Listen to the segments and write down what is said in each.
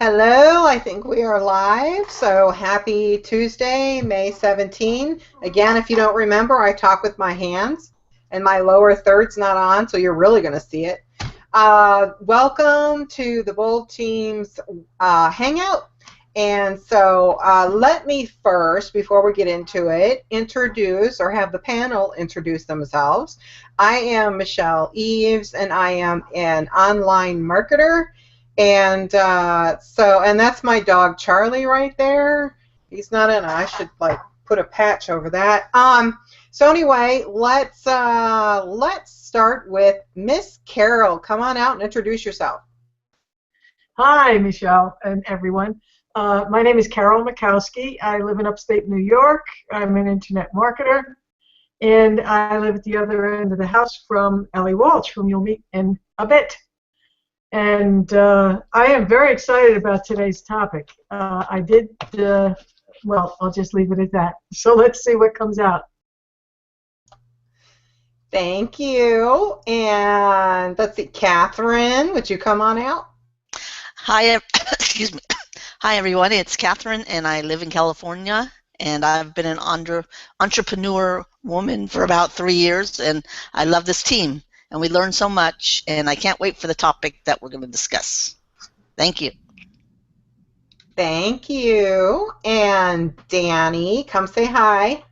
Hello, I think we are live. So happy Tuesday, May 17. Again, if you don't remember, I talk with my hands and my lower third's not on, so you're really going to see it. Welcome to the Bold Teams Hangout. And so let me first, before we get into it, introduce or have the panel introduce themselves. I am Michelle Eves, and I am an online marketer. And and that's my dog Charlie right there. He's not in. I should like put a patch over that. So anyway, let's start with Miss Carol. Come on out and introduce yourself. Hi, Michelle and everyone. My name is Carol Makowski. I live in upstate New York. I'm an internet marketer, and I live at the other end of the house from Ellie Walsh, whom you'll meet in a bit. And I am very excited about today's topic. Well, I'll just leave it at that. So let's see what comes out. Thank you. And let's see, Catherine, would you come on out? Hi, excuse me. Hi, everyone. It's Catherine, and I live in California. And I've been an entrepreneur woman for about 3 years, and I love this team. And we learn so much, and I can't wait for the topic that we're going to discuss. Thank you. Thank you. And Danny, come say hi.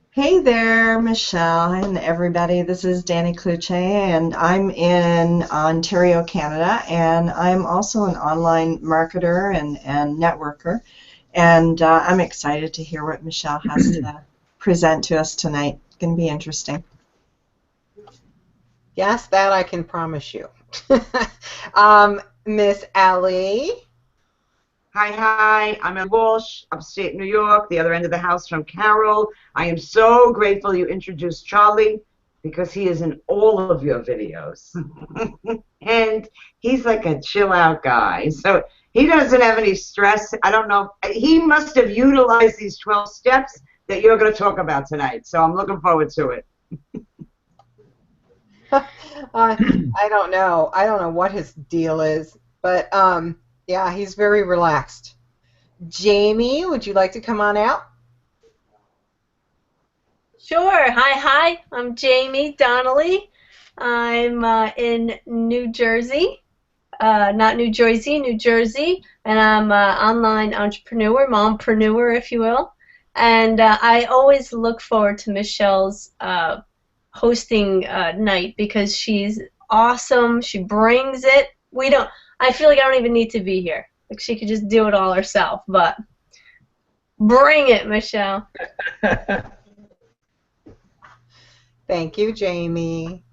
Hey there, Michelle and everybody. This is Danny Cluche, and I'm in Ontario, Canada, and I'm also an online marketer and networker. And I'm excited to hear what Michelle has to present to us tonight. It's going to be interesting. Yes, that I can promise you. Miss Ellie. Hi, I'm Ellie Walsh, upstate New York, the other end of the house from Carol. I am so grateful you introduced Charlie because he is in all of your videos. And he's like a chill out guy. So he doesn't have any stress. I don't know. He must have utilized these 12 steps that you're going to talk about tonight. So I'm looking forward to it. I don't know. I don't know what his deal is, but yeah, he's very relaxed. Jamie, would you like to come on out? Sure. Hi. I'm Jamie Donnelly. I'm in New Jersey, not New Jersey, New Jersey, and I'm an online entrepreneur, mompreneur, if you will. And I always look forward to Michelle's hosting night because she's awesome. She brings it. I feel like I don't even need to be here. Like she could just do it all herself. But bring it, Michelle. Thank you, Jamie.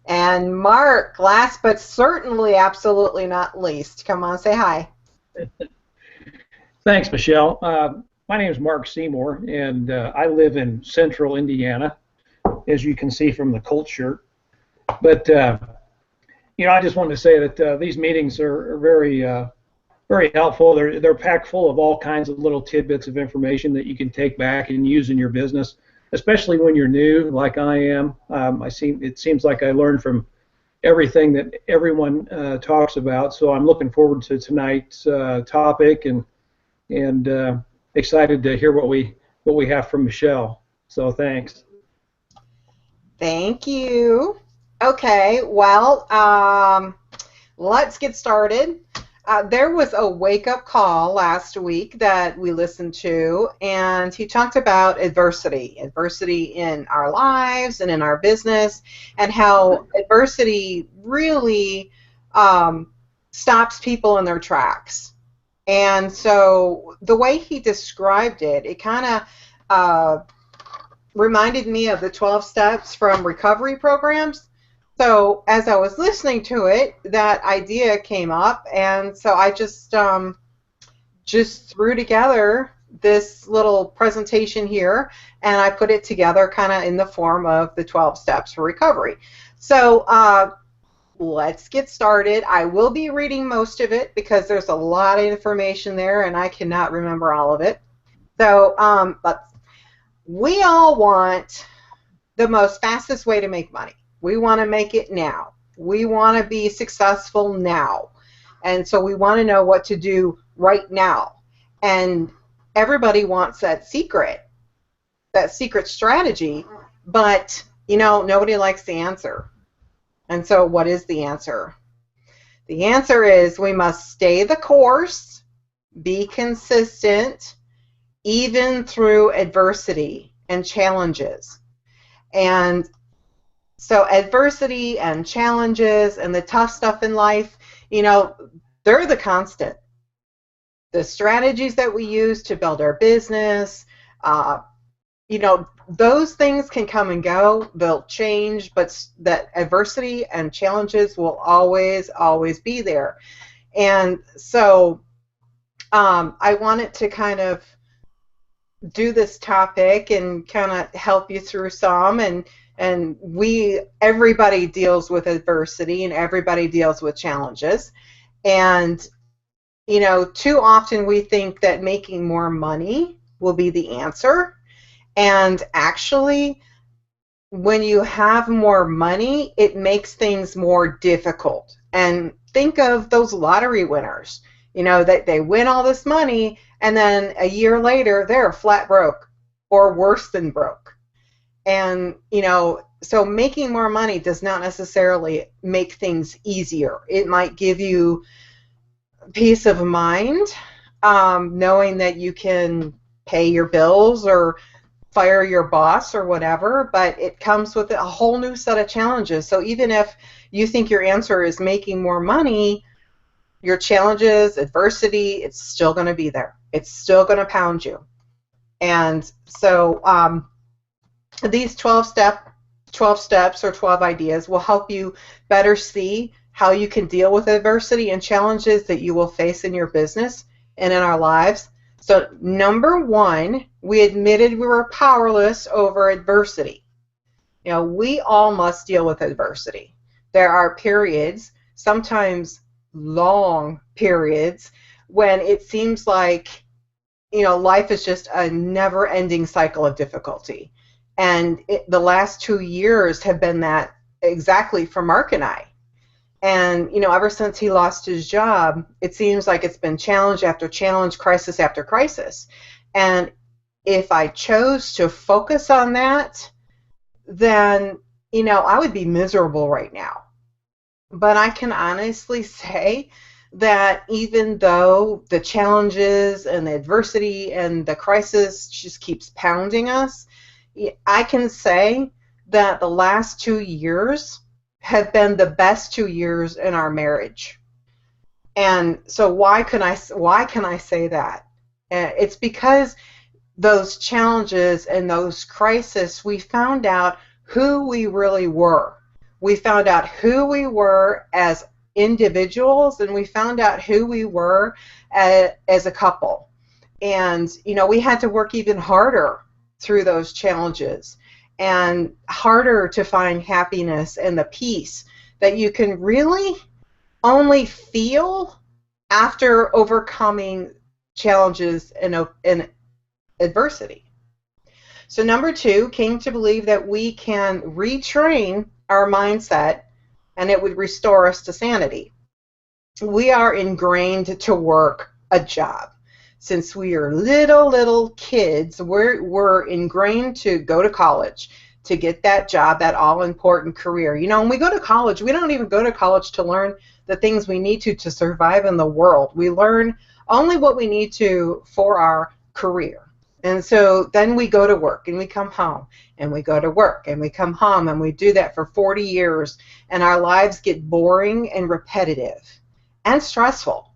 And Mark, last but certainly absolutely not least, come on, say hi. Thanks, Michelle. My name is Mark Seymour, and I live in central Indiana, as you can see from the Colt shirt. But I just wanted to say that these meetings are very, very helpful. They're packed full of all kinds of little tidbits of information that you can take back and use in your business, especially when you're new, like I am. It seems like I learned from everything that everyone talks about. So I'm looking forward to tonight's topic and excited to hear what we have from Michelle. So thanks. Thank you. Okay, well, let's get started. There was a wake-up call last week that we listened to, and he talked about adversity in our lives and in our business, and how adversity really stops people in their tracks. And so the way he described it, it kind of reminded me of the 12 steps from recovery programs. So as I was listening to it, that idea came up, and so I just threw together this little presentation here, and I put it together kind of in the form of the 12 steps for recovery. So let's get started. I will be reading most of it because there's a lot of information there, and I cannot remember all of it. So we all want the most fastest way to make money. We want to make it now. We want to be successful now. And so we want to know what to do right now. And everybody wants that secret strategy, but nobody likes the answer. And so what is the answer? The answer is we must stay the course, be consistent, even through adversity and challenges. And so adversity and challenges and the tough stuff in life, they're the constant. The strategies that we use to build our business, those things can come and go. They'll change, but that adversity and challenges will always, always be there. And so I wanted to kind of do this topic and kind of help you through some. And everybody deals with adversity and everybody deals with challenges. And, too often we think that making more money will be the answer. And actually, when you have more money, it makes things more difficult. And think of those lottery winners, that they win all this money and then a year later they're flat broke or worse than broke. And, so making more money does not necessarily make things easier. It might give you peace of mind, knowing that you can pay your bills or fire your boss or whatever, but it comes with a whole new set of challenges. So even if you think your answer is making more money, your challenges, adversity, it's still going to be there. It's still going to pound you. And so these 12 steps or 12 ideas will help you better see how you can deal with adversity and challenges that you will face in your business and in our lives. So number one, we admitted we were powerless over adversity. We all must deal with adversity. There are periods, sometimes long periods, when it seems like, life is just a never-ending cycle of difficulty. And the last 2 years have been that exactly for Mark and I. And, ever since he lost his job, it seems like it's been challenge after challenge, crisis after crisis. And if I chose to focus on that, then, I would be miserable right now. But I can honestly say that even though the challenges and the adversity and the crisis just keeps pounding us, I can say that the last 2 years have been the best 2 years in our marriage. And so why can I say that? It's because those challenges and those crises, we found out who we really were. We found out who we were as individuals, and we found out who we were as a couple. And, we had to work even harder through those challenges and harder to find happiness and the peace that you can really only feel after overcoming challenges and adversity. So number two, came to believe that we can retrain our mindset and it would restore us to sanity. We are ingrained to work a job. Since we are little kids, we're ingrained to go to college, to get that job, that all-important career. When we go to college, we don't even go to college to learn the things we need to survive in the world. We learn only what we need to for our career. And so then we go to work and we come home and we go to work and we come home and we do that for 40 years and our lives get boring and repetitive and stressful.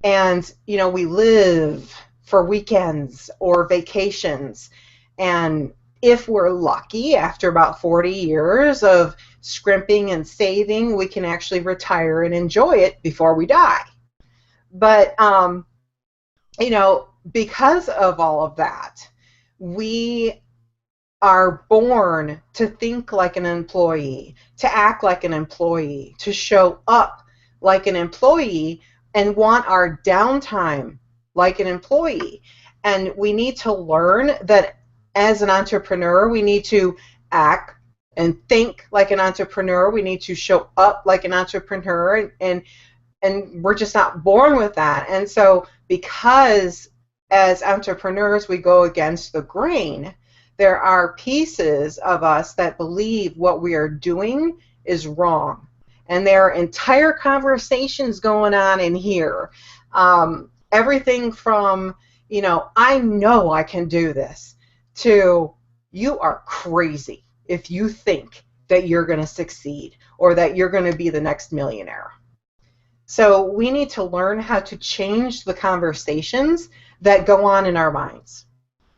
And, we live for weekends or vacations. And if we're lucky, after about 40 years of scrimping and saving, we can actually retire and enjoy it before we die. But, because of all of that, we are born to think like an employee, to act like an employee, to show up like an employee, and want our downtime like an employee. And we need to learn that as an entrepreneur, we need to act and think like an entrepreneur. We need to show up like an entrepreneur. And and we're just not born with that. And so because as entrepreneurs we go against the grain, there are pieces of us that believe what we are doing is wrong. And there are entire conversations going on in here. Everything from, I know I can do this, to you are crazy if you think that you're going to succeed or that you're going to be the next millionaire. So we need to learn how to change the conversations that go on in our minds.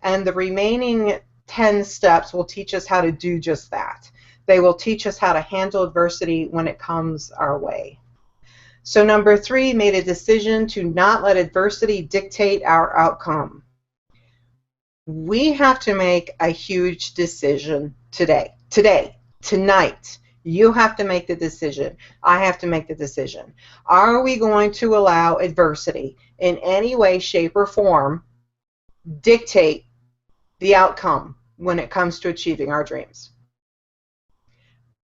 And the remaining 10 steps will teach us how to do just that. They will teach us how to handle adversity when it comes our way. So number 3, made a decision to not let adversity dictate our outcome. We have to make a huge decision today, tonight. You have to make the decision. I have to make the decision. Are we going to allow adversity in any way, shape, or form dictate the outcome when it comes to achieving our dreams?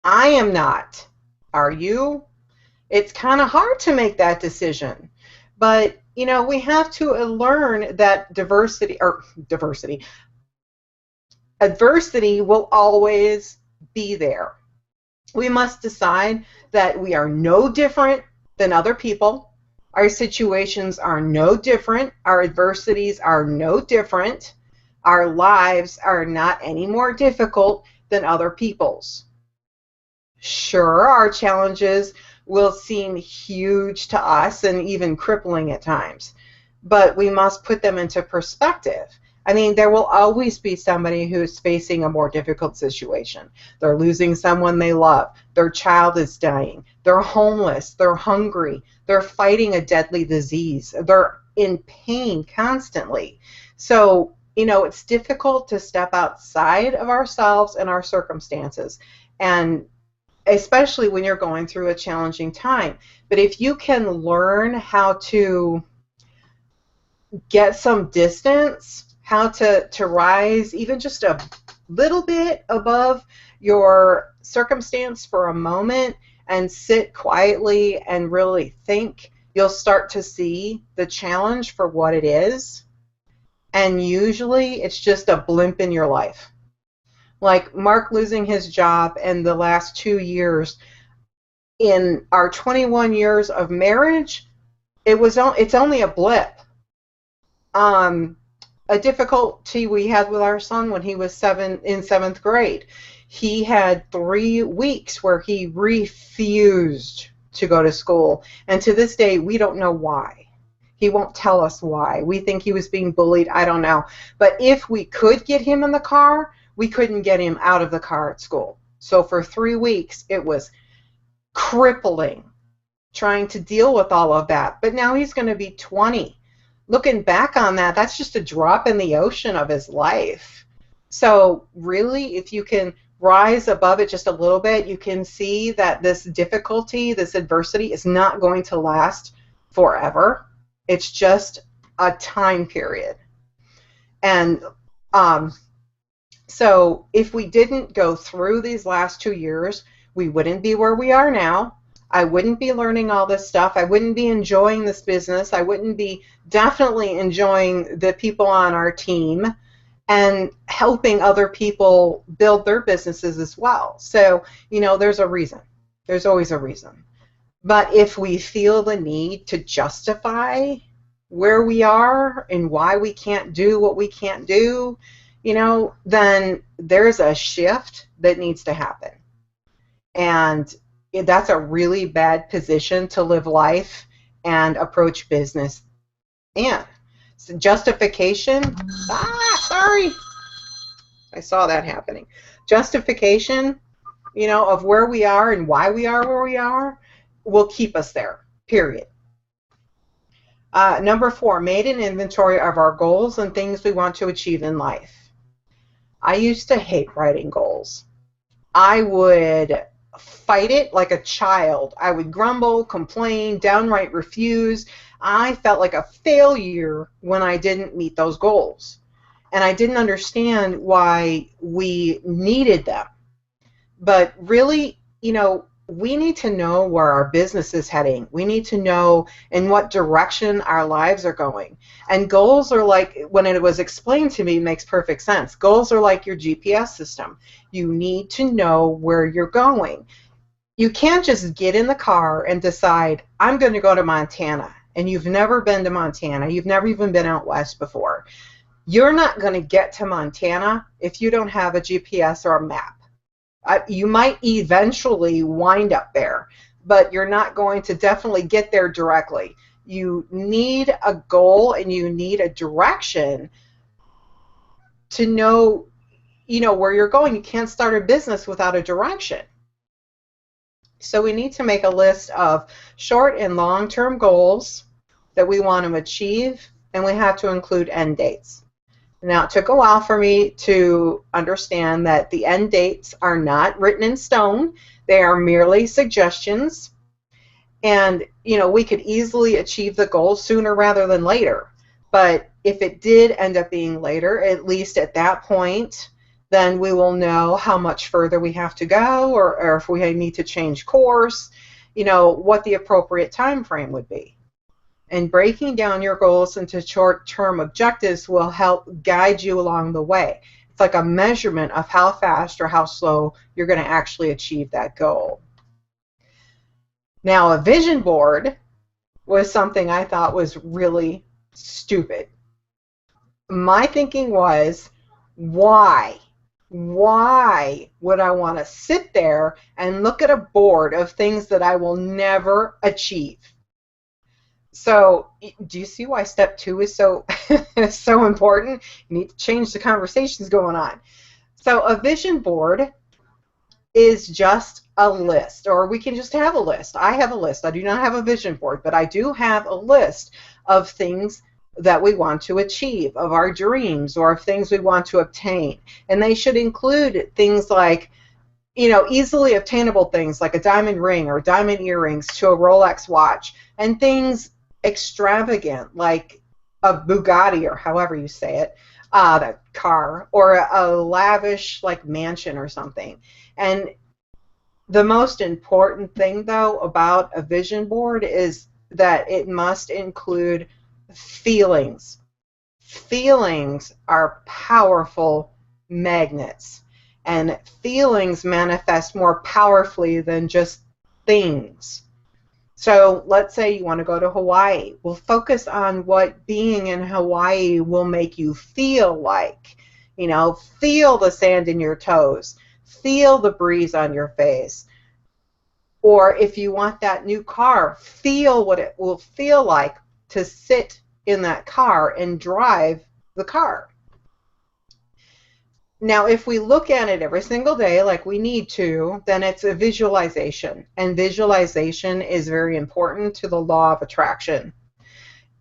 I am not. Are you? It's kind of hard to make that decision. But, we have to learn that adversity will always be there. We must decide that we are no different than other people. Our situations are no different. Our adversities are no different. Our lives are not any more difficult than other people's. Sure, our challenges will seem huge to us and even crippling at times, but we must put them into perspective. I mean, there will always be somebody who's facing a more difficult situation. They're losing someone they love. Their child is dying. They're homeless. They're hungry. They're fighting a deadly disease. They're in pain constantly. So, it's difficult to step outside of ourselves and our circumstances, and especially when you're going through a challenging time. But if you can learn how to get some distance, how to rise even just a little bit above your circumstance for a moment and sit quietly and really think, you'll start to see the challenge for what it is. And usually it's just a blimp in your life. Like Mark losing his job in the last 2 years, in our 21 years of marriage, it's only a blip. A difficulty we had with our son when he was in 7th grade. He had 3 weeks where he refused to go to school, and to this day we don't know why. He won't tell us why. We think he was being bullied. I don't know. But if we could get him in the car, we couldn't get him out of the car at school. So for 3 weeks, it was crippling trying to deal with all of that. But now he's going to be 20. Looking back on that, that's just a drop in the ocean of his life. So really, if you can rise above it just a little bit, you can see that this difficulty, this adversity is not going to last forever. It's just a time period. And so if we didn't go through these last 2 years, we wouldn't be where we are now. I wouldn't be learning all this stuff. I wouldn't be enjoying this business. I wouldn't be definitely enjoying the people on our team and helping other people build their businesses as well. So, there's a reason. There's always a reason. But if we feel the need to justify where we are and why we can't do what we can't do, then there's a shift that needs to happen. And that's a really bad position to live life and approach business in. So justification, sorry, I saw that happening. Justification, of where we are and why we are where we are will keep us there, period. Number 4, made an inventory of our goals and things we want to achieve in life. I used to hate writing goals. I would fight it like a child. I would grumble, complain, downright refuse. I felt like a failure when I didn't meet those goals. And I didn't understand why we needed them. But really, we need to know where our business is heading. We need to know in what direction our lives are going. And goals are like, when it was explained to me, it makes perfect sense. Goals are like your GPS system. You need to know where you're going. You can't just get in the car and decide, I'm going to go to Montana. And you've never been to Montana. You've never even been out west before. You're not going to get to Montana if you don't have a GPS or a map. You might eventually wind up there, but you're not going to definitely get there directly. You need a goal and you need a direction to know, where you're going. You can't start a business without a direction. So we need to make a list of short and long-term goals that we want to achieve, and we have to include end dates. Now, it took a while for me to understand that the end dates are not written in stone. They are merely suggestions. And, we could easily achieve the goal sooner rather than later. But if it did end up being later, at least at that point, then we will know how much further we have to go, or if we need to change course, what the appropriate time frame would be. And breaking down your goals into short-term objectives will help guide you along the way. It's like a measurement of how fast or how slow you're going to actually achieve that goal. Now, a vision board was something I thought was really stupid. My thinking was, why? Why would I want to sit there and look at a board of things that I will never achieve? So, do you see why step 2 is so so important? You need to change the conversations going on. So, a vision board is just a list, or we can just have a list. I have a list. I do not have a vision board, but I do have a list of things that we want to achieve, of our dreams, or of things we want to obtain. And they should include things like, easily obtainable things like a diamond ring or diamond earrings to a Rolex watch, and things extravagant like a Bugatti, or however you say it, that car, or a lavish like mansion or something. And the most important thing, though, about a vision board is that it must include feelings. Feelings are powerful magnets, and feelings manifest more powerfully than just things. So let's say you want to go to Hawaii. Well, focus on what being in Hawaii will make you feel like. Feel the sand in your toes. Feel the breeze on your face. Or if you want that new car, feel what it will feel like to sit in that car and drive the car. Now, if we look at it every single day like we need to, then it's a visualization. And visualization is very important to the law of attraction.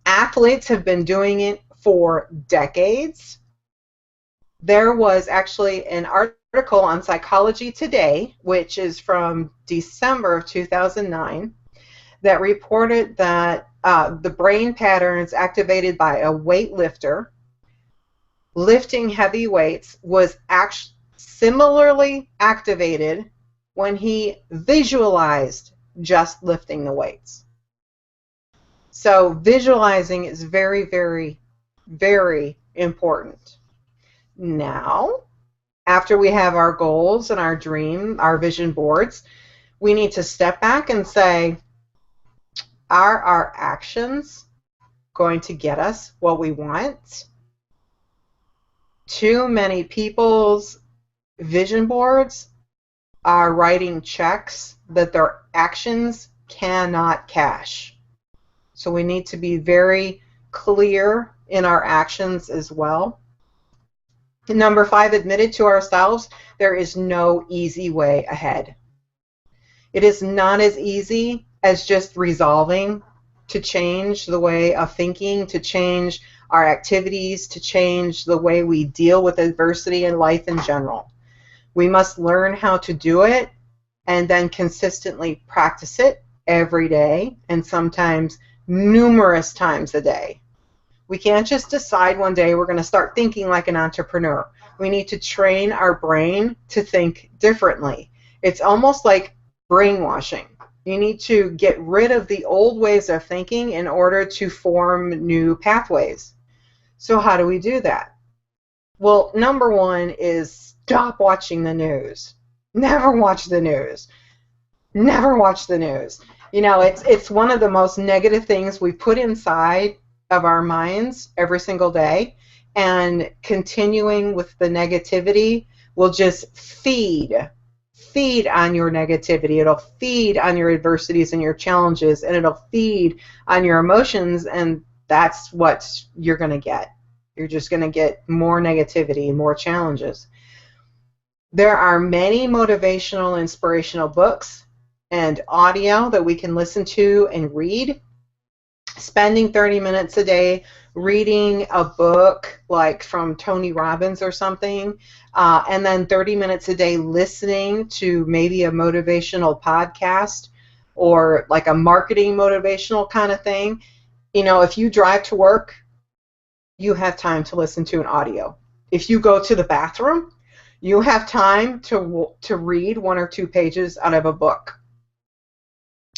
Athletes have been doing it for decades. There was actually an article on Psychology Today, which is from December of 2009, that reported that the brain patterns activated by a weightlifter lifting heavy weights was actually similarly activated when he visualized just lifting the weights. So visualizing is very, very, very important. Now, after we have our goals and our vision boards, we need to step back and say, are our actions going to get us what we want? Too many people's vision boards are writing checks that their actions cannot cash. So we need to be very clear in our actions as well. Number 5, admit it to ourselves, there is no easy way ahead. It is not as easy as just resolving to change the way of thinking, to change our activities, to change the way we deal with adversity in life in general. We must learn how to do it and then consistently practice it every day, and sometimes numerous times a day. We can't just decide one day we're going to start thinking like an entrepreneur. We need to train our brain to think differently. It's almost like brainwashing. You need to get rid of the old ways of thinking in order to form new pathways. So how do we do that? Well, number one is stop watching the news. Never watch the news. Never watch the news. You know, it's one of the most negative things we put inside of our minds every single day, and continuing with the negativity will just feed on your negativity. It'll feed on your adversities and your challenges, and it'll feed on your emotions, and that's what you're going to get. You're just going to get more negativity, more challenges. There are many motivational, inspirational books and audio that we can listen to and read. Spending 30 minutes a day reading a book like from Tony Robbins or something, and then 30 minutes a day listening to maybe a motivational podcast or like a marketing motivational kind of thing. You know, if you drive to work, you have time to listen to an audio. If you go to the bathroom, you have time to read 1 or 2 pages out of a book.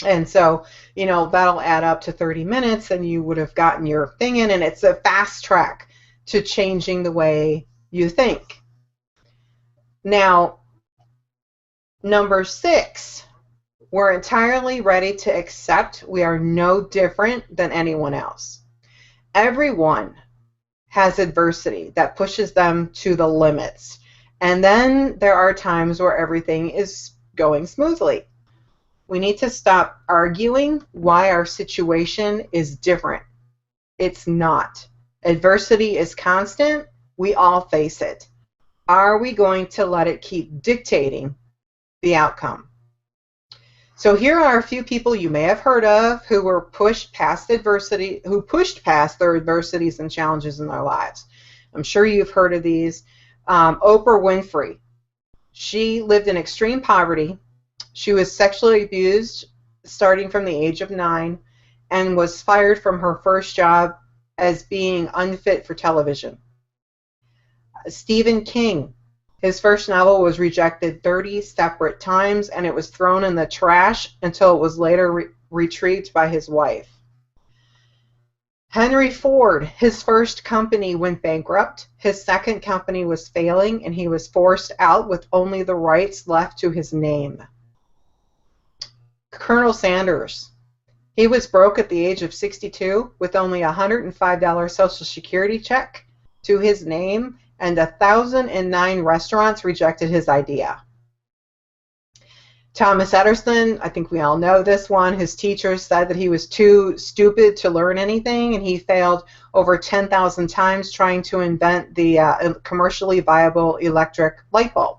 And so, you know, that'll add up to 30 minutes, and you would have gotten your thing in, and it's a fast track to changing the way you think. Now, number 6, we're entirely ready to accept we are no different than anyone else. Everyone has adversity that pushes them to the limits. And then there are times where everything is going smoothly. We need to stop arguing why our situation is different. It's not. Adversity is constant. We all face it. Are we going to let it keep dictating the outcome? So here are a few people you may have heard of who were pushed past adversity, who pushed past their adversities and challenges in their lives. I'm sure you've heard of these. Oprah Winfrey. She lived in extreme poverty. She was sexually abused starting from the age of 9 and was fired from her first job as being unfit for television. Stephen King. His first novel was rejected 30 separate times, and it was thrown in the trash until it was later retrieved by his wife. Henry Ford, his first company went bankrupt. His second company was failing, and he was forced out with only the rights left to his name. Colonel Sanders. He was broke at the age of 62 with only a $105 Social Security check to his name, and 1,009 restaurants rejected his idea. Thomas Edison, I think we all know this one. His teachers said that he was too stupid to learn anything, and he failed over 10,000 times trying to invent the commercially viable electric light bulb.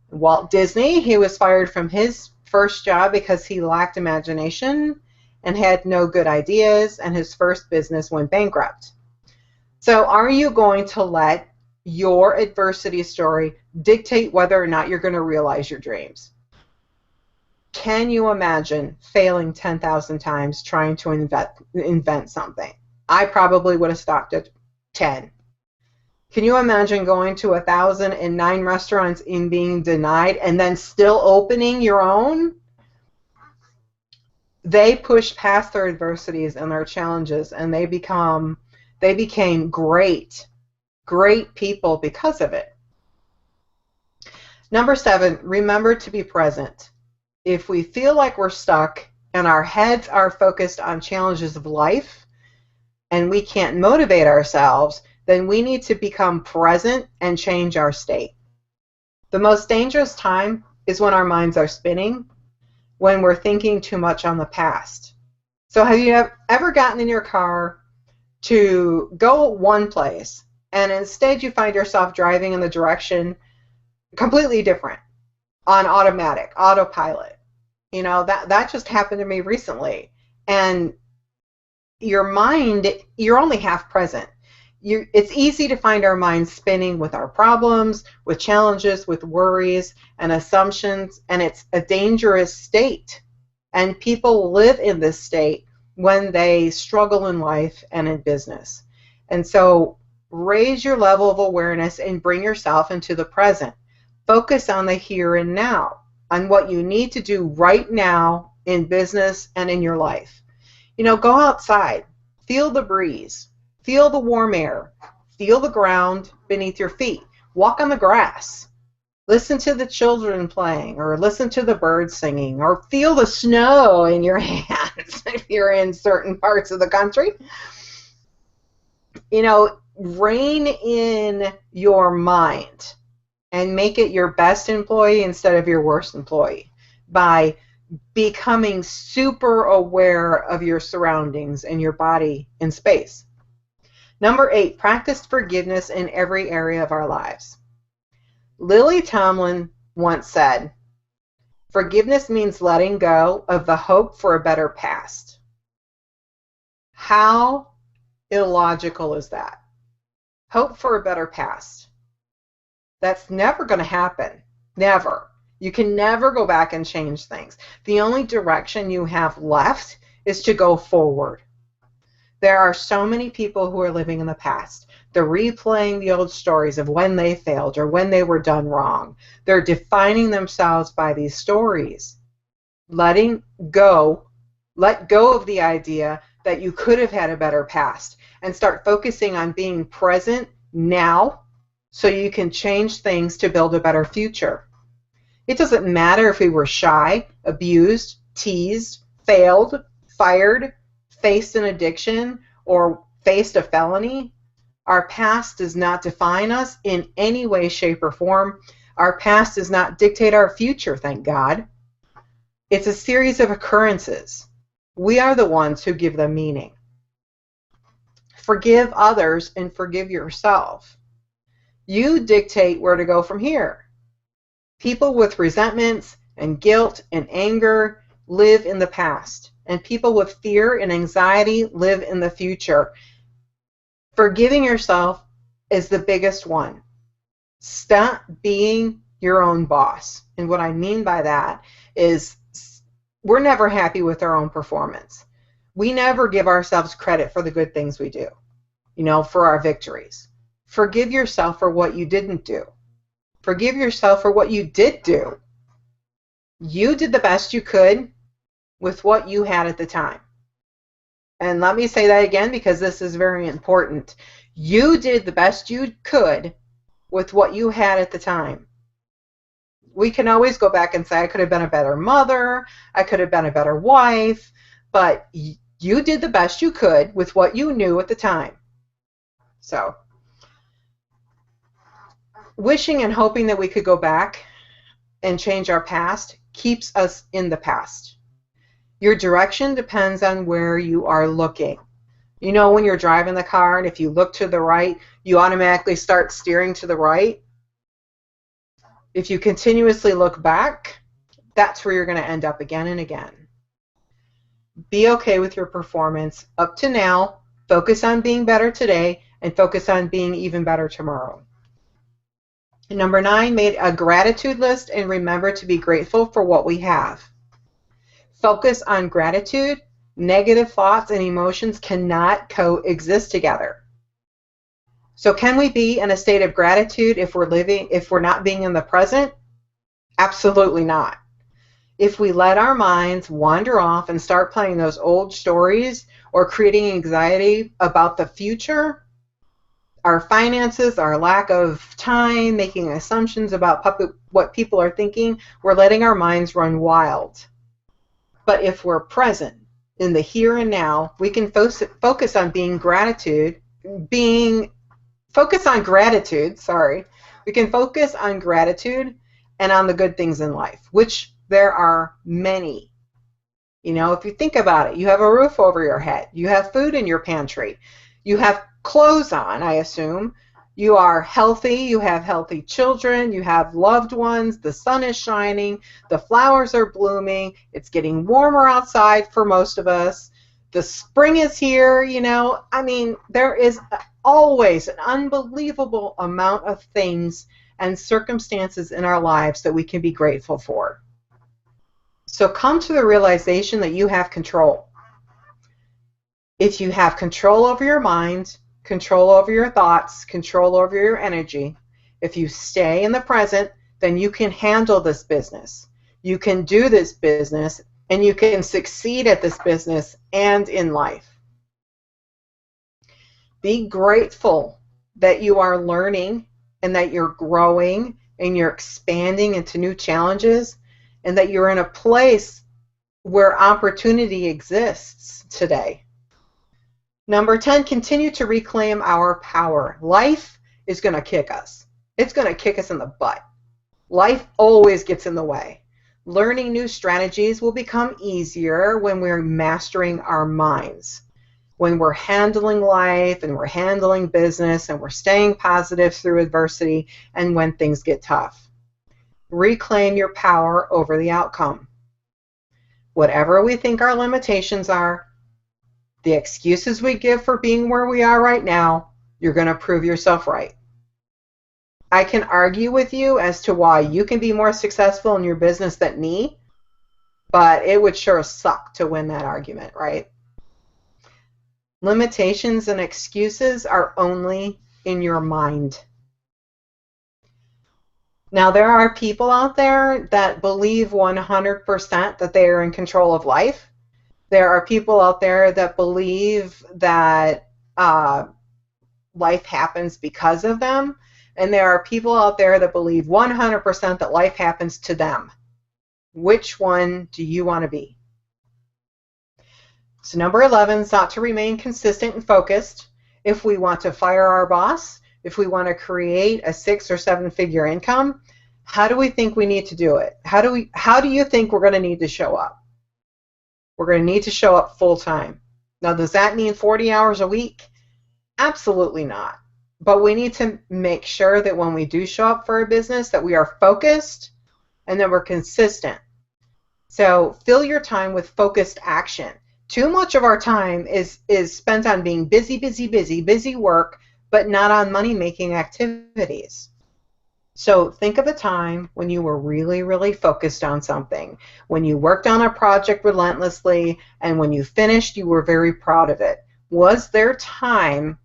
Walt Disney, he was fired from his first job because he lacked imagination and had no good ideas, and his first business went bankrupt. So are you going to let your adversity story dictate whether or not you're going to realize your dreams? Can you imagine failing 10,000 times trying to invent something? I probably would have stopped at 10. Can you imagine going to 1,009 restaurants and being denied and then still opening your own? They push past their adversities and their challenges, and they became great people because of it. Number 7, remember to be present. If we feel like we're stuck and our heads are focused on challenges of life and we can't motivate ourselves, then we need to become present and change our state. The most dangerous time is when our minds are spinning, when we're thinking too much on the past. So have you ever gotten in your car to go one place, and instead you find yourself driving in the direction completely different on autopilot? You know, that just happened to me recently. And your mind, you're only half present. It's easy to find our minds spinning with our problems, with challenges, with worries and assumptions, and it's a dangerous state. And people live in this state when they struggle in life and in business. And so raise your level of awareness and bring yourself into the present. Focus on the here and now. on what you need to do right now in business and in your life. Go outside, feel the breeze, feel the warm air, feel the ground beneath your feet, walk on the grass, listen to the children playing, or listen to the birds singing, or feel the snow in your hands if you're in certain parts of the country. Rein in your mind and make it your best employee instead of your worst employee by becoming super aware of your surroundings and your body and space. Number 8, practice forgiveness in every area of our lives. Lily Tomlin once said, "Forgiveness means letting go of the hope for a better past." How illogical is that? Hope for a better past. That's never going to happen. Never. You can never go back and change things. The only direction you have left is to go forward. There are so many people who are living in the past. They're replaying the old stories of when they failed or when they were done wrong. They're defining themselves by these stories. Let go of the idea that you could have had a better past and start focusing on being present now so you can change things to build a better future. It doesn't matter if we were shy, abused, teased, failed, fired, faced an addiction, or faced a felony. Our past does not define us in any way, shape, or form. Our past does not dictate our future, thank God. It's a series of occurrences. We are the ones who give them meaning. Forgive others and forgive yourself. You dictate where to go from here. People with resentments and guilt and anger live in the past, and people with fear and anxiety live in the future. Forgiving yourself is the biggest one. Stop being your own boss. And what I mean by that is we're never happy with our own performance. We never give ourselves credit for the good things we do, for our victories. Forgive yourself for what you didn't do. Forgive yourself for what you did do. You did the best you could with what you had at the time. And let me say that again because this is very important. You did the best you could with what you had at the time. We can always go back and say, I could have been a better mother, I could have been a better wife, but you did the best you could with what you knew at the time. So, wishing and hoping that we could go back and change our past keeps us in the past. Your direction depends on where you are looking. When you're driving the car and if you look to the right, you automatically start steering to the right. If you continuously look back, that's where you're going to end up again and again. Be okay with your performance up to now. Focus on being better today and focus on being even better tomorrow. Number 9, make a gratitude list and remember to be grateful for what we have. Focus on gratitude. Negative thoughts and emotions cannot coexist together. So can we be in a state of gratitude if we're not being in the present? Absolutely not. If we let our minds wander off and start playing those old stories or creating anxiety about the future, our finances, our lack of time, making assumptions about what people are thinking, we're letting our minds run wild. But if we're present in the here and now, we can focus on gratitude. We can focus on gratitude and on the good things in life, which there are many. If you think about it, you have a roof over your head, you have food in your pantry, you have clothes on, I assume, you are healthy, you have healthy children, you have loved ones, the sun is shining, the flowers are blooming, it's getting warmer outside for most of us, the spring is here, there is always an unbelievable amount of things and circumstances in our lives that we can be grateful for. So come to the realization that you have control. If you have control over your mind, control over your thoughts, control over your energy, if you stay in the present, then you can handle this business. You can do this business, and you can succeed at this business and in life. Be grateful that you are learning and that you're growing and you're expanding into new challenges and that you're in a place where opportunity exists today. Number 10, continue to reclaim our power. Life is going to kick us. It's going to kick us in the butt. Life always gets in the way. Learning new strategies will become easier when we're mastering our minds. When we're handling life and we're handling business and we're staying positive through adversity and when things get tough. Reclaim your power over the outcome. Whatever we think our limitations are, the excuses we give for being where we are right now, you're going to prove yourself right. I can argue with you as to why you can be more successful in your business than me, but it would sure suck to win that argument, right? Limitations and excuses are only in your mind. Now, there are people out there that believe 100% that they are in control of life. There are people out there that believe that life happens because of them. And there are people out there that believe 100% that life happens to them. Which one do you want to be? So number 11 is not to remain consistent and focused. If we want to fire our boss, if we want to create a 6 or 7 figure income, how do we think we need to do it? How do you think we're going to need to show up? We're going to need to show up full time. Now, does that mean 40 hours a week? Absolutely not. But we need to make sure that when we do show up for a business that we are focused and that we're consistent. So fill your time with focused action. Too much of our time is spent on being busy work, but not on money-making activities. So think of a time when you were really focused on something, when you worked on a project relentlessly, and when you finished, you were very proud of it. Was there time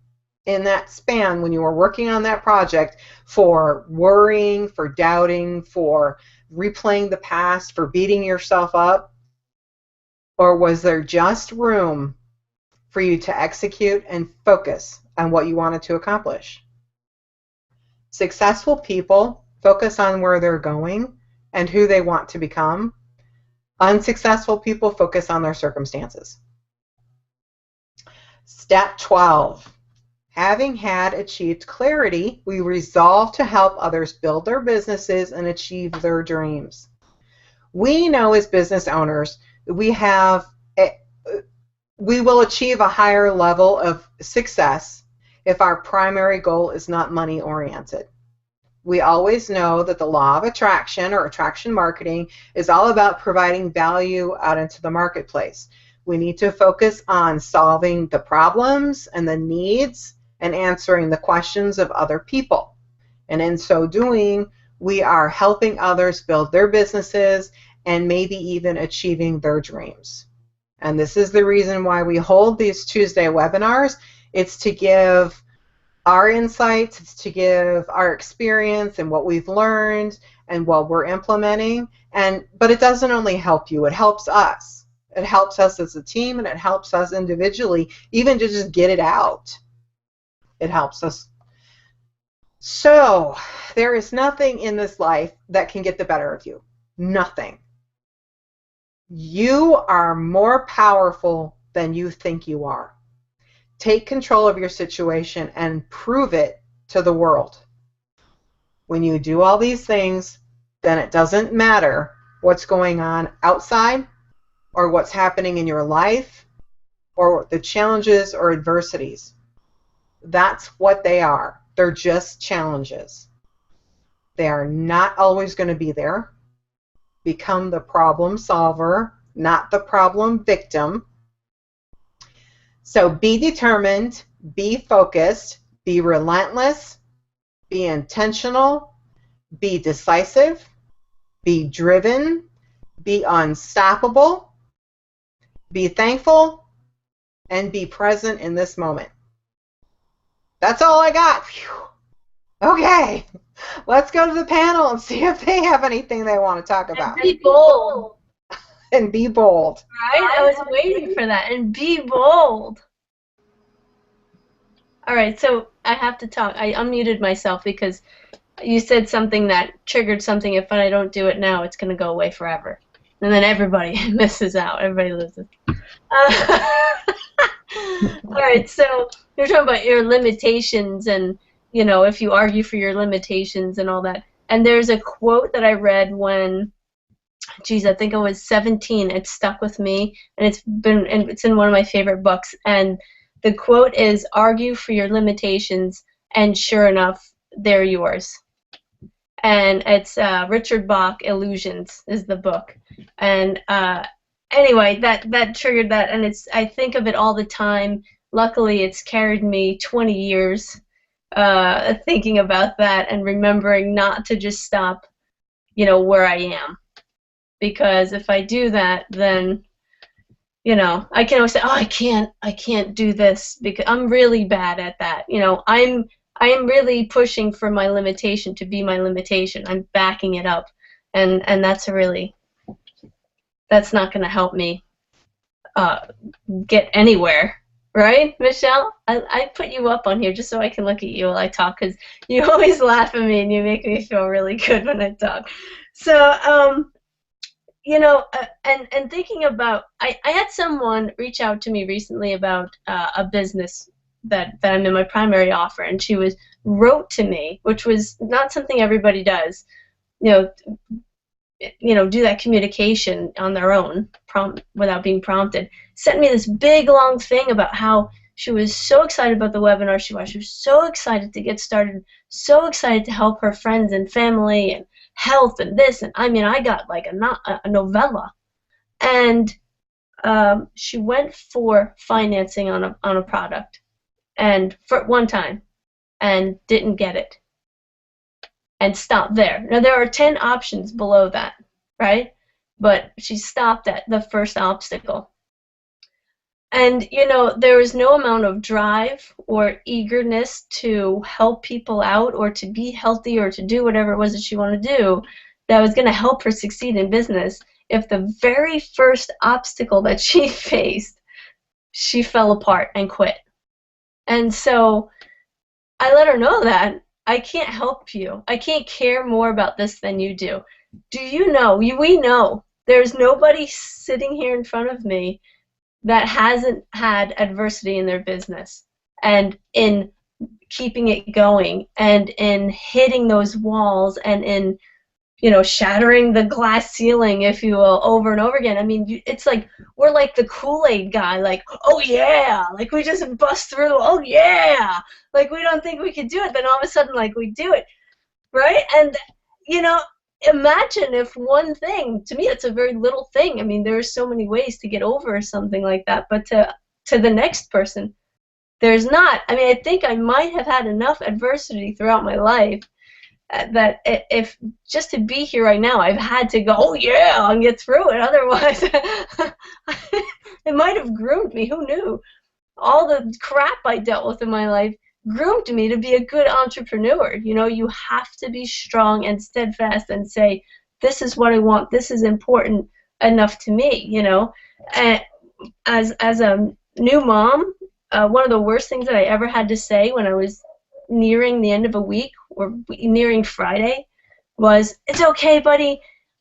in that span when you were working on that project for worrying, for doubting, for replaying the past, for beating yourself up? Or was there just room for you to execute and focus on what you wanted to accomplish? Successful people focus on where they're going and who they want to become. Unsuccessful people focus on their circumstances. Step 12. Having had achieved clarity, we resolve to help others build their businesses and achieve their dreams. We know as business owners we will achieve a higher level of success if our primary goal is not money oriented. We always know that the law of attraction or attraction marketing is all about providing value out into the marketplace. We need to focus on solving the problems and the needs and answering the questions of other people. And in so doing, we are helping others build their businesses and maybe even achieving their dreams. And this is the reason why we hold these Tuesday webinars. It's to give our insights, it's to give our experience and what we've learned and what we're implementing. But it doesn't only help you, it helps us. It helps us as a team and it helps us individually, even to just get it out. It helps us. So there is nothing in this life that can get the better of you. Nothing. You are more powerful than you think you are. Take control of your situation and prove it to the world. When you do all these things, then it doesn't matter what's going on outside or what's happening in your life or the challenges or adversities. That's what they are. They're just challenges. They are not always going to be there. Become the problem solver, not the problem victim. So be determined, be focused, be relentless, be intentional, be decisive, be driven, be unstoppable, be thankful, and be present in this moment. That's all I got. Phew. Okay, let's go to the panel and see if they have anything they want to talk And about. be bold. And be bold. Right? I was waiting for that. And be bold. All right, so I have to talk. I unmuted myself because you said something that triggered something. If I don't do it now, it's going to go away forever. And then everybody misses out. Everybody loses. All right, so you're talking about your limitations and, you know, if you argue for your limitations and all that. And there's a quote that I read when, geez, I think I was 17. It stuck with me, and it's in one of my favorite books. And the quote is, "Argue for your limitations, and sure enough, they're yours." And it's Richard Bach, Illusions is the book. And anyway, that triggered that, and I think of it all the time. Luckily, it's carried me 20 years thinking about that and remembering not to just stop, you know, where I am. Because if I do that, then, you know, I can always say, oh, I can't do this because I'm really bad at that. You know, I am really pushing for my limitation to be my limitation. I'm backing it up, and that's not going to help me get anywhere, right, Michelle? I put you up on here just so I can look at you while I talk, because you always laugh at me and you make me feel really good when I talk. So, you know, and thinking about, I had someone reach out to me recently about a business that I'm in my primary offer, and she wrote to me, which was not something everybody does, you know, do that communication on their own, without being prompted. Sent me this big long thing about how she was so excited about the webinar she was so excited to get started, so excited to help her friends and family and health and this, and I mean, I got like a novella. And she went for financing on a product, and for one time, and didn't get it, and stopped there. Now there are 10 options below that, right? But she stopped at the first obstacle. And, you know, there was no amount of drive or eagerness to help people out or to be healthy or to do whatever it was that she wanted to do that was going to help her succeed in business if the very first obstacle that she faced, she fell apart and quit. And so I let her know that I can't help you. I can't care more about this than you do. Do you know, we know, there's nobody sitting here in front of me that hasn't had adversity in their business and in keeping it going and in hitting those walls and in, you know, shattering the glass ceiling, if you will, over and over again. I mean, it's like we're like the Kool-Aid guy, like, oh yeah, like we just bust through, oh yeah, like we don't think we could do it, then all of a sudden, like, we do it, right? And, you know, imagine if one thing, to me it's a very little thing, I mean, there are so many ways to get over something like that, but to the next person, there's not. I mean, I think I might have had enough adversity throughout my life that if just to be here right now, I've had to go, oh yeah, and get through it. Otherwise, it might have groomed me. Who knew? All the crap I dealt with in my life groomed me to be a good entrepreneur. You know, you have to be strong and steadfast and say, this is what I want. This is important enough to me. You know, and as a new mom, one of the worst things that I ever had to say when I was nearing the end of a week or nearing Friday was, it's okay, buddy,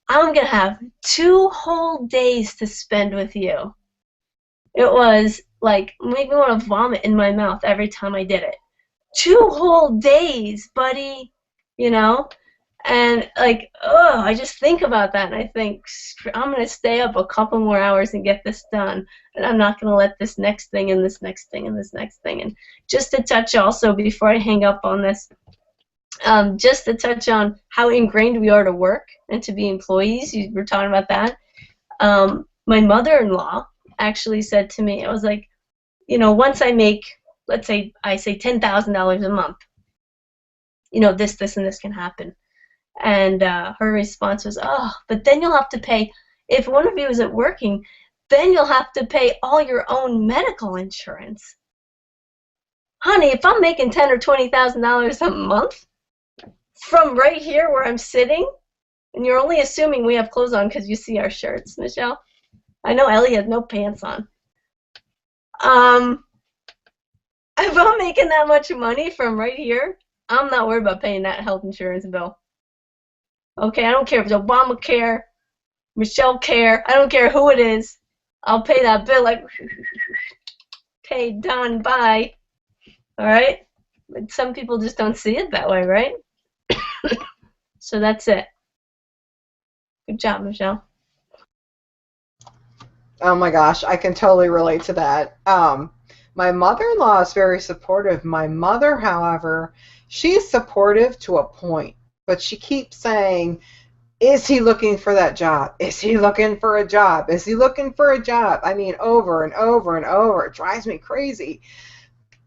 I'm gonna have 2 whole days to spend with you. It was like, made me want to vomit in my mouth every time I did it. 2 whole days, buddy, you know? And like, oh, I just think about that and I think, I'm going to stay up a couple more hours and get this done. And I'm not going to let this next thing and this next thing and this next thing. And just to touch also, before I hang up on this, just to touch on how ingrained we are to work and to be employees. You were talking about that. My mother-in-law actually said to me, I was like, you know, once I make, let's say, I say $10,000 a month, you know, this, and this can happen. And her response was, oh, but then you'll have to pay, if one of you isn't working, then you'll have to pay all your own medical insurance. Honey, if I'm making $10,000 or $20,000 a month, from right here where I'm sitting, and you're only assuming we have clothes on because you see our shirts, Michelle. I know Ellie has no pants on. If I'm making that much money from right here, I'm not worried about paying that health insurance bill. Okay, I don't care if it's Obamacare, Michelle Care, I don't care who it is. I'll pay that bill like, okay, done, bye. All right? But some people just don't see it that way, right? So that's it. Good job, Michelle. Oh my gosh, I can totally relate to that. My mother-in-law is very supportive. My mother, however, she's supportive to a point, but she keeps saying, is he looking for that job? Is he looking for a job? Is he looking for a job? I mean, over and over and over. It drives me crazy.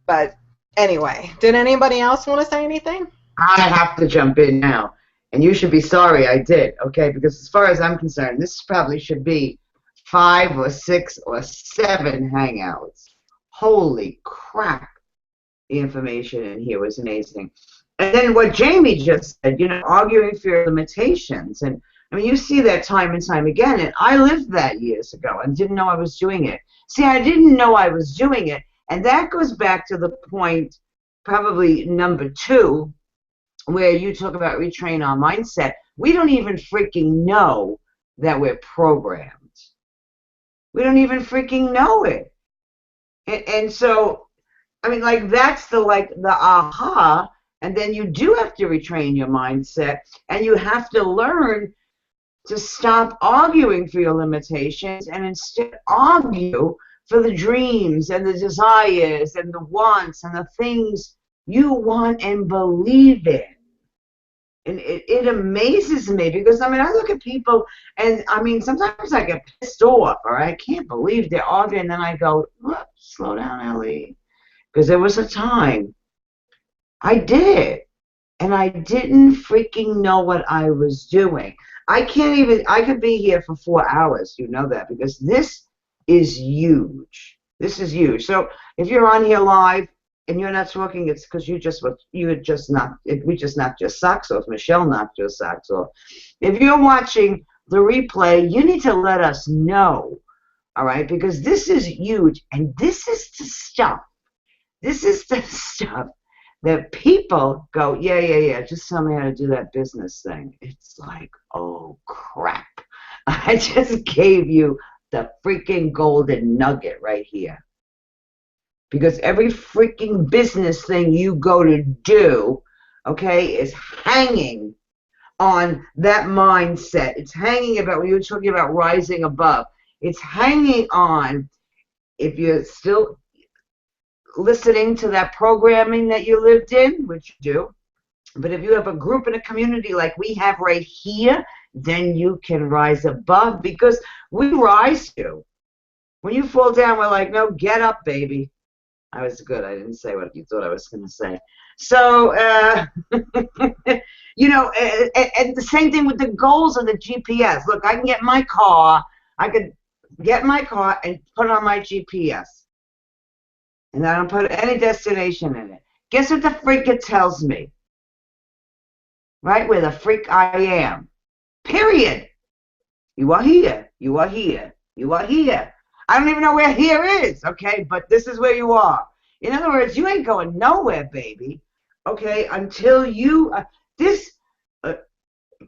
But anyway, did anybody else want to say anything? I have to jump in now. And you should be sorry I did, okay? Because as far as I'm concerned, this probably should be 5 or 6 or 7 hangouts. Holy crap. The information in here was amazing. And then what Jamie just said, you know, arguing for your limitations. And I mean, you see that time and time again. And I lived that years ago and didn't know I was doing it. See, I didn't know I was doing it. And that goes back to the point, probably number 2, where you talk about retrain our mindset. We don't even freaking know that we're programmed. We don't even freaking know it. And so, I mean, like, that's the aha, and then you do have to retrain your mindset, and you have to learn to stop arguing for your limitations and instead argue for the dreams and the desires and the wants and the things you want and believe in. And it amazes me because, I mean, I look at people and, I mean, sometimes I get pissed off, or I can't believe they're arguing, and then I go, look, slow down, Ellie. Because there was a time I did it, and I didn't freaking know what I was doing. I could be here for 4 hours, you know that, because this is huge. This is huge. So if you're on here live and you're not talking, it's because we just knocked your socks off. Michelle knocked your socks off. If you're watching the replay, you need to let us know, all right, because this is huge, and this is the stuff. This is the stuff that people go, yeah, just tell me how to do that business thing. It's like, oh, crap. I just gave you the freaking golden nugget right here. Because every freaking business thing you go to do, okay, is hanging on that mindset. It's hanging about, when you were talking about rising above, it's hanging on, if you're still listening to that programming that you lived in, which you do, but if you have a group and a community like we have right here, then you can rise above, because we rise to. When you fall down, we're like, no, get up, baby. I was good. I didn't say what you thought I was going to say. So, you know, and the same thing with the goals of the GPS. Look, I can get my car. I could get my car and put on my GPS. And I don't put any destination in it. Guess what the freak it tells me? Right? Where the freak I am. Period. You are here. You are here. You are here. I don't even know where here is, okay? But this is where you are. In other words, you ain't going nowhere, baby, okay, until you,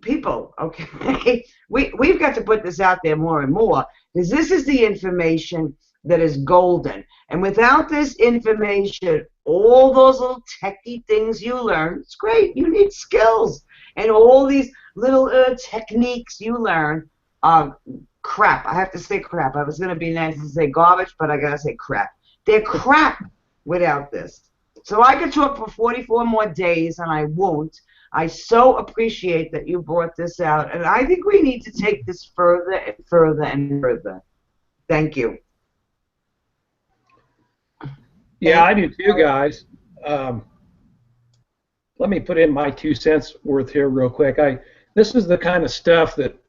people, okay, we've got to put this out there more and more, because this is the information that is golden. And without this information, all those little techie things you learn, it's great. You need skills. And all these little techniques you learn are crap. I have to say crap. I was going to be nice and say garbage, but I got to say crap. They're crap without this. So I could talk for 44 more days, and I won't. I so appreciate that you brought this out. And I think we need to take this further and further and further. Thank you. Yeah, I do too, guys. Let me put in my 2 cents worth here real quick. This is the kind of stuff that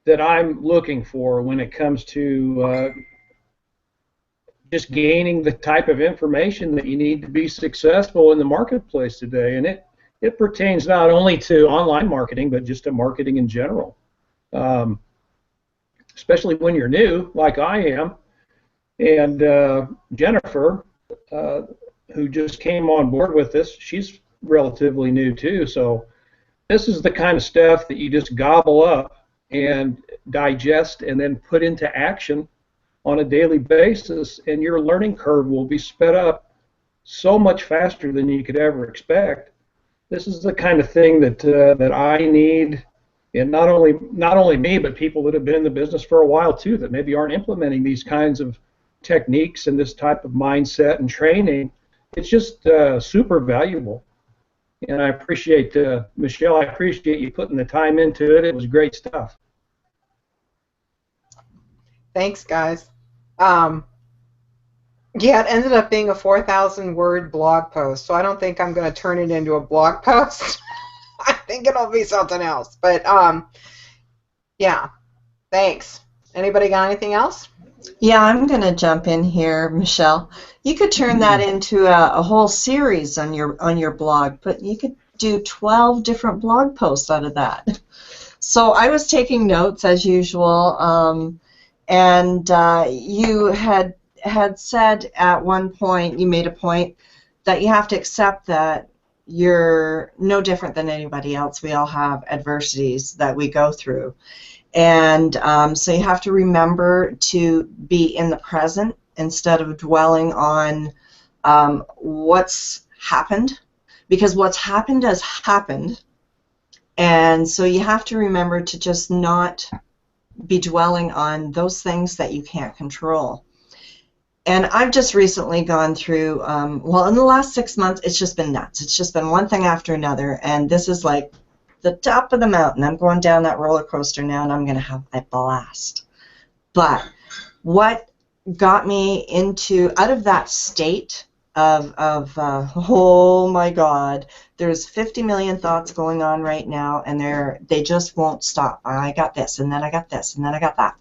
that I'm looking for when it comes to just gaining the type of information that you need to be successful in the marketplace today. And it pertains not only to online marketing, but just to marketing in general. Um, Especially when you're new, like I am, and Jennifer, uh, who just came on board with this, she's relatively new too. So this is the kind of stuff that you just gobble up and digest and then put into action on a daily basis, and your learning curve will be sped up so much faster than you could ever expect. This is the kind of thing that I need, and not only me, but people that have been in the business for a while too, that maybe aren't implementing these kinds of techniques and this type of mindset and training. It's just super valuable. And I appreciate, Michelle, I appreciate you putting the time into it. It was great stuff. Thanks, guys. Um, yeah, it ended up being a 4,000-word blog post, so I don't think I'm going to turn it into a blog post. I think it'll be something else. But yeah, thanks. Anybody got anything else? Yeah, I'm going to jump in here, Michelle. You could turn that into a whole series on your blog, but you could do 12 different blog posts out of that. So I was taking notes as usual, and you had said at one point, you made a point that you have to accept that you're no different than anybody else. We all have adversities that we go through. And so you have to remember to be in the present instead of dwelling on what's happened, because what's happened has happened. And so you have to remember to just not be dwelling on those things that you can't control. And I've just recently gone through, well, in the last 6 months, it's just been nuts. It's just been one thing after another, and this is like the top of the mountain. I'm going down that roller coaster now, and I'm going to have a blast. But what got me out of that state of oh my God, there's 50 million thoughts going on right now, and they just won't stop. I got this, and then I got this, and then I got that.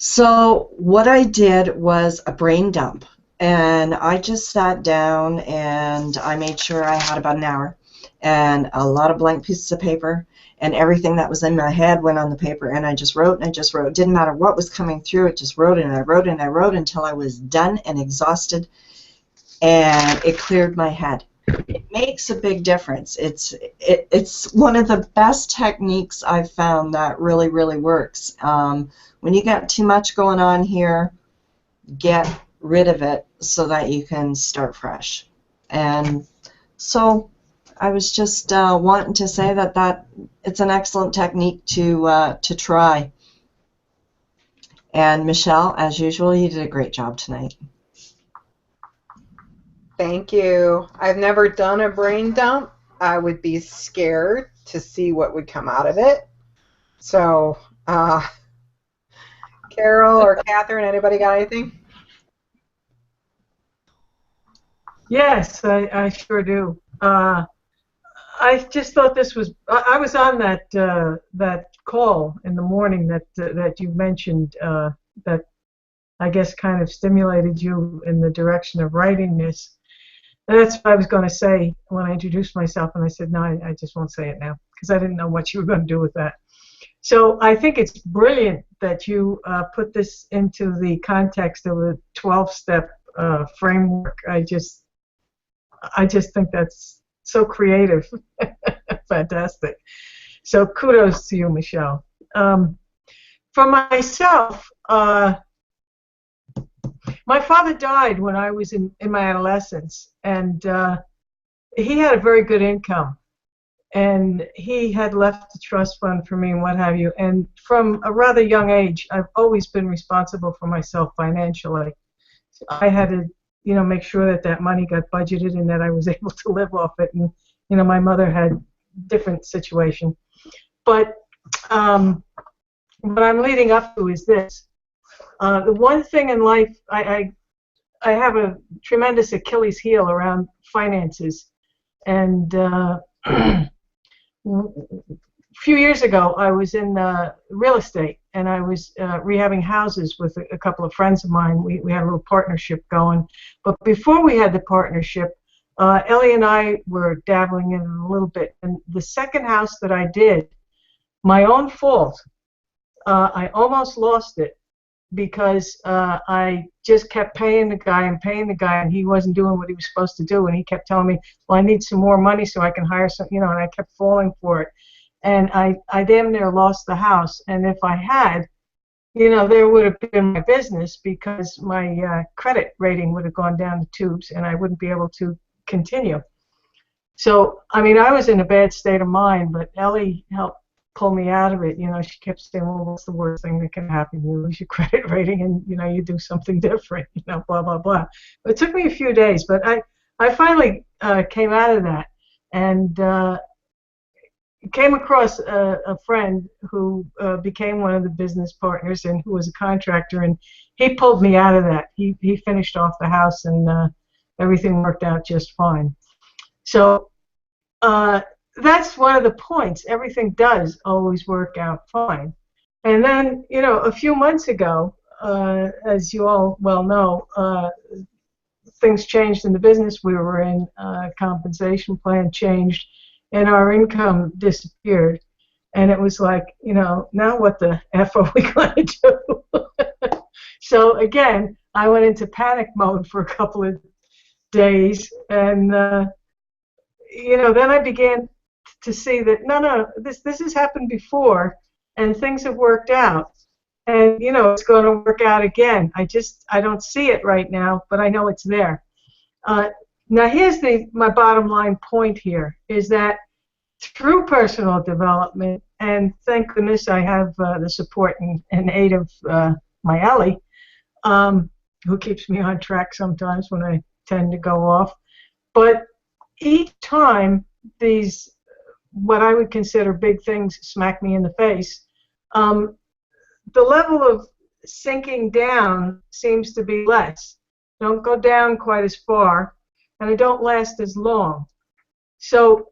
So what I did was a brain dump, and I just sat down and I made sure I had about an hour and a lot of blank pieces of paper, and everything that was in my head went on the paper, and I just wrote and I just wrote. It didn't matter what was coming through, it just wrote, and I wrote and I wrote until I was done and exhausted, and it cleared my head. It makes a big difference. It's one of the best techniques I've found that really, really works. When you got too much going on here, get rid of it so that you can start fresh. And so I was just wanting to say that it's an excellent technique to try. And Michelle, as usual, you did a great job tonight. Thank you. I've never done a brain dump. I would be scared to see what would come out of it. So, Carol or Catherine, anybody got anything? Yes, I sure do. I just thought this was. I was on that call in the morning that you mentioned that I guess kind of stimulated you in the direction of writing this. And that's what I was going to say when I introduced myself, and I said no, I just won't say it now because I didn't know what you were going to do with that. So I think it's brilliant that you put this into the context of a 12-step framework. I just think that's so creative. Fantastic. So kudos to you, Michelle. For myself, my father died when I was in my adolescence, and he had a very good income. And he had left a trust fund for me and what have you. And from a rather young age, I've always been responsible for myself financially. So I had to, make sure that money got budgeted and that I was able to live off it. And, my mother had different situation. But what I'm leading up to is this. The one thing in life, I have a tremendous Achilles heel around finances. And a few years ago, I was in real estate, and I was rehabbing houses with a couple of friends of mine. We had a little partnership going. But before we had the partnership, Ellie and I were dabbling in it a little bit. And the second house that I did, my own fault, I almost lost it because I just kept paying the guy and he wasn't doing what he was supposed to do. And he kept telling me, well, I need some more money so I can hire some, and I kept falling for it. And I damn near lost the house. And if I had, there would have been my business because my credit rating would have gone down the tubes and I wouldn't be able to continue. So, I mean, I was in a bad state of mind, but Ellie helped pull me out of it. She kept saying, well, what's the worst thing that can happen? You lose your credit rating and, you do something different, blah, blah, blah. But it took me a few days, but I finally came out of that and came across a friend who became one of the business partners and who was a contractor, and he pulled me out of that. He finished off the house and everything worked out just fine. So that's one of the points. Everything does always work out fine. And then, a few months ago, as you all well know, things changed in the business we were in. Compensation plan changed, and our income disappeared. And it was like, now what the F are we going to do? So again, I went into panic mode for a couple of days, and then I began to see that no, this has happened before, and things have worked out, and it's going to work out again. I don't see it right now, but I know it's there. Now here's my bottom line point here is that through personal development, and thank goodness I have the support and aid of my Ellie, who keeps me on track sometimes when I tend to go off. But each time these, what I would consider big things, smack me in the face, the level of sinking down seems to be less. Don't go down quite as far, and I don't last as long. So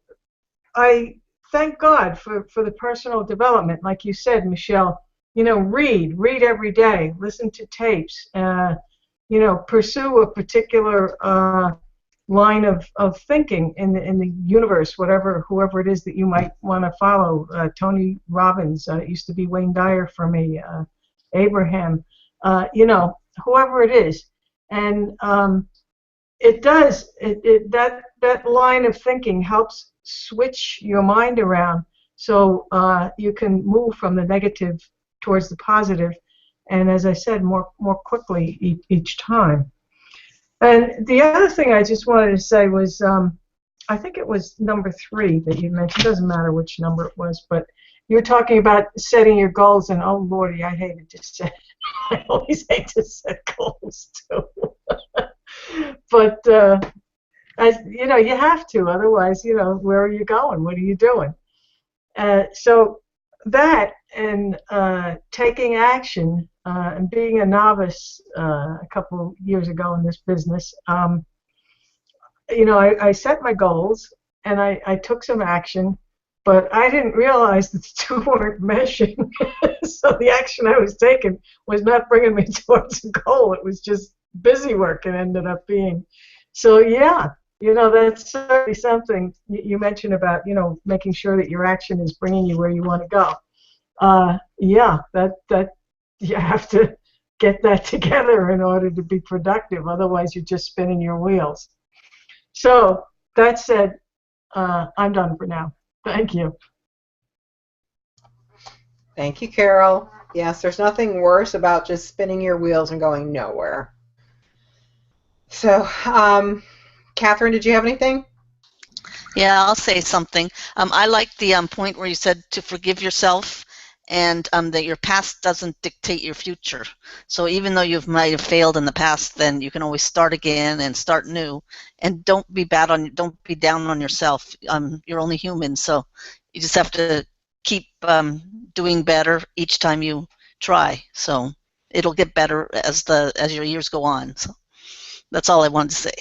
I thank God for the personal development. Like you said, Michelle, read every day, listen to tapes, pursue a particular line of thinking in the universe, whoever it is that you might want to follow. Tony Robbins, used to be Wayne Dyer for me, Abraham, whoever it is. And it does, that line of thinking helps switch your mind around so you can move from the negative towards the positive, and as I said, more quickly each time. And the other thing I just wanted to say was, I think it was number 3 that you mentioned. It doesn't matter which number it was, but you were talking about setting your goals, and oh lordy, I hated to set. I always hate to set goals too. But you have to, otherwise, where are you going? What are you doing? So that and taking action and being a novice a couple of years ago in this business, I set my goals and I took some action, but I didn't realize that the two weren't meshing. So the action I was taking was not bringing me towards a goal. It was just busy work it ended up being. So yeah, that's certainly something you mentioned about, making sure that your action is bringing you where you want to go. Yeah, that you have to get that together in order to be productive. Otherwise, you're just spinning your wheels. So that said, I'm done for now. Thank you. Thank you, Carol. Yes, there's nothing worse about just spinning your wheels and going nowhere. So, Catherine, did you have anything? Yeah, I'll say something. I like the point where you said to forgive yourself and that your past doesn't dictate your future. So even though you might have failed in the past, then you can always start again and start new. And don't be down on yourself. You're only human, so you just have to keep doing better each time you try. So it'll get better as your years go on. So that's all I wanted to say.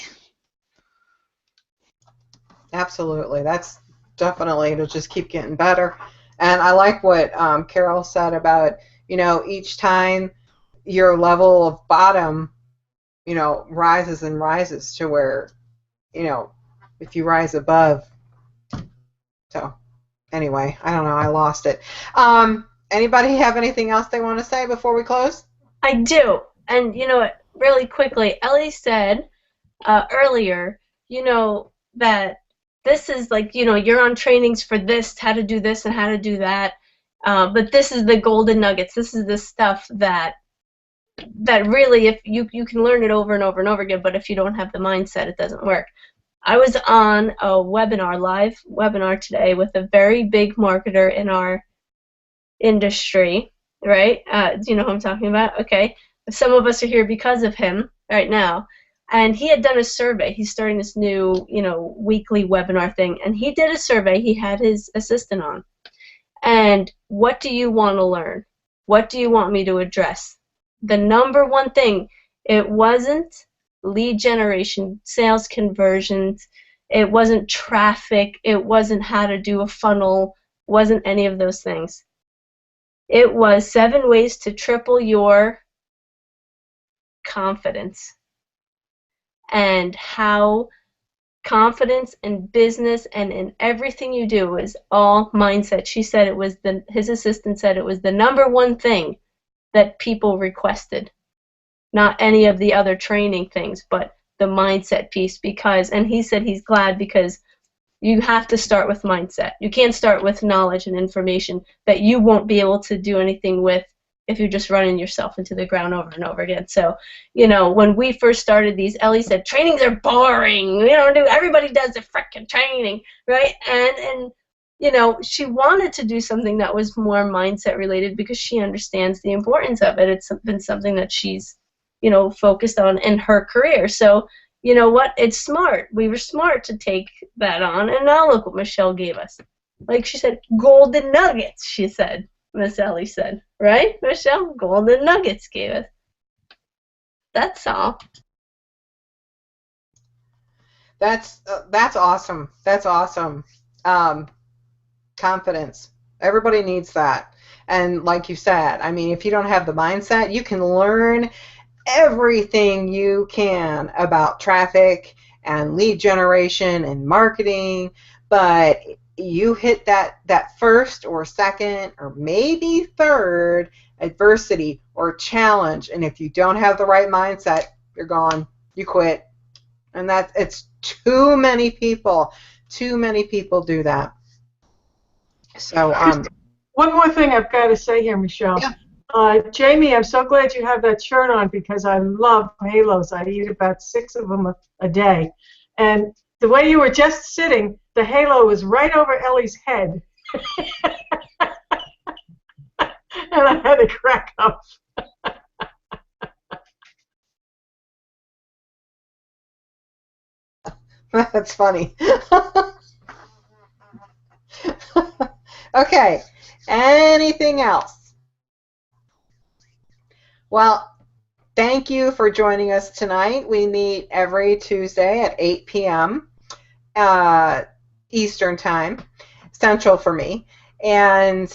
Absolutely. That's definitely to just keep getting better. And I like what Carol said about, each time your level of bottom, rises and rises to where, if you rise above. So anyway, I don't know. I lost it. Anybody have anything else they want to say before we close? I do. And you know what? Really quickly, Ellie said earlier, that this is like, you're on trainings for this, how to do this and how to do that. But this is the golden nuggets. This is the stuff that really, if you can learn it over and over and over again, but if you don't have the mindset, it doesn't work. I was on a live webinar today with a very big marketer in our industry, right? Do you know who I'm talking about? Okay. Some of us are here because of him right now. And he had done a survey. He's starting this new, weekly webinar thing. And he did a survey. He had his assistant on. And what do you want to learn? What do you want me to address? The number one thing, it wasn't lead generation, sales conversions, it wasn't traffic, it wasn't how to do a funnel, wasn't any of those things. It was 7 ways to triple your confidence, and how confidence in business and in everything you do is all mindset. She said his assistant said it was the number one thing that people requested. Not any of the other training things, but the mindset piece, and he said he's glad because you have to start with mindset. You can't start with knowledge and information that you won't be able to do anything with if you're just running yourself into the ground over and over again. So, when we first started these, Ellie said, trainings are boring. Everybody does a frickin' training, right? And she wanted to do something that was more mindset related because she understands the importance of it. It's been something that she's, focused on in her career. So, you know what? It's smart. We were smart to take that on. And now look what Michelle gave us. Like she said, golden nuggets, she said. Miss Ellie said. Right, Michelle? Golden nuggets gave us. That's all. That's awesome. That's awesome. Confidence. Everybody needs that. And like you said, I mean, if you don't have the mindset, you can learn everything you can about traffic and lead generation and marketing, but you hit that first or second or maybe third adversity or challenge, and if you don't have the right mindset, you're gone. You quit. And it's too many people do that. So one more thing I've got to say here, Michelle. Yeah. Jamie, I'm so glad you have that shirt on because I love halos. I eat about 6 of them a day. And the way you were just sitting, the halo was right over Ellie's head. And I had to crack up. That's funny. Okay. Anything else? Well, thank you for joining us tonight. We meet every Tuesday at 8 p.m. Eastern Time, Central for me. And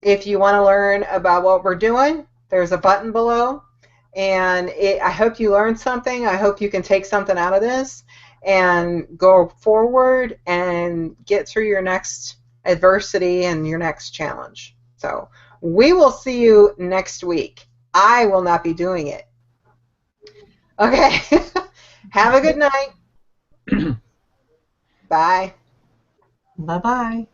if you want to learn about what we're doing, there's a button below. And I hope you learned something. I hope you can take something out of this and go forward and get through your next adversity and your next challenge. So we will see you next week. I will not be doing it. Okay. Have a good night. Bye. Bye-bye.